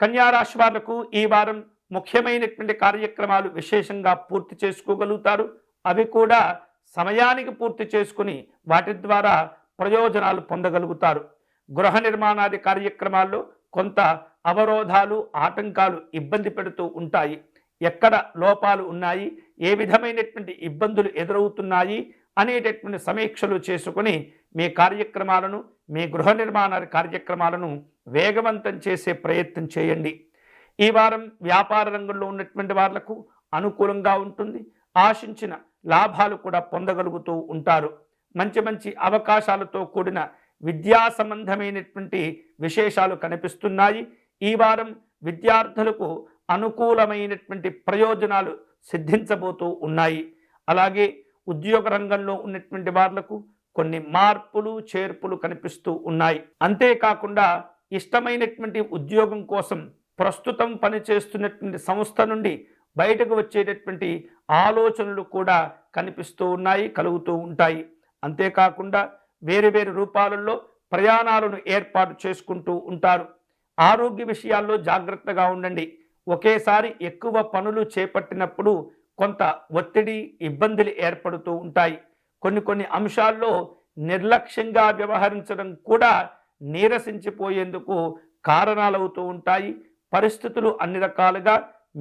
కన్యా రాశి వాళ్లకు ఈ వారం ముఖ్యమైనటువంటి కార్యక్రమాలు విశేషంగా పూర్తి చేసుకోగలుగుతారు. అవి కూడా సమయానికి పూర్తి చేసుకుని వాటి ద్వారా ప్రయోజనాలు పొందగలుగుతారు. గృహ నిర్మాణాది కార్యక్రమాల్లో కొంత అవరోధాలు, ఆటంకాలు ఇబ్బంది పెడుతూ ఉంటాయి. ఎక్కడ లోపాలు ఉన్నాయి, ఏ విధమైనటువంటి ఇబ్బందులు ఎదురవుతున్నాయి అనేటటువంటి సమీక్షలు చేసుకుని మీ కార్యక్రమాలను, మీ గృహ నిర్మాణ కార్యక్రమాలను వేగవంతం చేసే ప్రయత్నం చేయండి. ఈ వారం వ్యాపార రంగంలో ఉన్నటువంటి వాళ్లకు అనుకూలంగా ఉంటుంది. ఆశించిన లాభాలు కూడా పొందగలుగుతూ ఉంటారు. మంచి మంచి అవకాశాలతో కూడిన విద్యా సంబంధమైనటువంటి విశేషాలు కనిపిస్తున్నాయి. ఈ వారం విద్యార్థులకు అనుకూలమైనటువంటి ప్రయోజనాలు సిద్ధించబోతూ ఉన్నాయి. అలాగే ఉద్యోగ రంగంలో ఉన్నటువంటి వాళ్లకు కొన్ని మార్పులు, చేర్పులు కనిపిస్తూ ఉన్నాయి. అంతేకాకుండా ఇష్టమైనటువంటి ఉద్యోగం కోసం ప్రస్తుతం పనిచేస్తున్నటువంటి సంస్థ నుండి బయటకు వచ్చేటటువంటి ఆలోచనలు కూడా కనిపిస్తూ ఉన్నాయి, కలుగుతూ ఉంటాయి. అంతేకాకుండా వేరు వేరు రూపాలలో ప్రయాణాలను ఏర్పాటు చేసుకుంటూ ఉంటారు. ఆరోగ్య విషయాల్లో జాగ్రత్తగా ఉండండి. ఒకేసారి ఎక్కువ పనులు చేపట్టినప్పుడు కొంత ఒత్తిడి, ఇబ్బందులు ఏర్పడుతూ ఉంటాయి. కొన్ని అంశాల్లో నిర్లక్ష్యంగా వ్యవహరించడం కూడా నీరసించిపోయేందుకు కారణాలవుతూ ఉంటాయి. పరిస్థితులు అన్ని రకాలుగా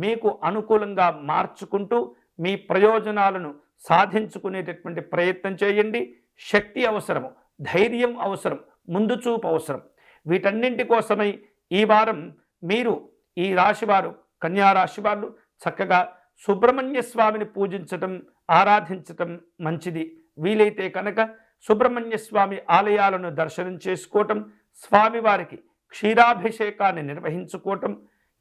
మీకు అనుకూలంగా మార్చుకుంటూ మీ ప్రయోజనాలను సాధించుకునేటటువంటి ప్రయత్నం చేయండి. శక్తి అవసరం, ధైర్యం అవసరం, ముందు చూపు అవసరం. వీటన్నింటి కోసమై ఈ వారం మీరు ఈ రాశివారు, కన్యా రాశి వాళ్ళు చక్కగా సుబ్రహ్మణ్య స్వామిని పూజించటం, ఆరాధించటం మంచిది. వీలైతే కనుక సుబ్రహ్మణ్య స్వామి ఆలయాలను దర్శనం చేసుకోవటం, స్వామివారికి క్షీరాభిషేకాన్ని నిర్వహించుకోవటం,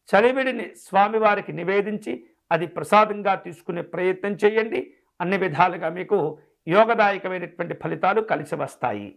చలివిడిని స్వామివారికి నివేదించి అది ప్రసాదంగా తీసుకునే ప్రయత్నం చేయండి. అన్ని విధాలుగా మీకు యోగదాయకమైనటువంటి ఫలితాలు కలిసి వస్తాయి.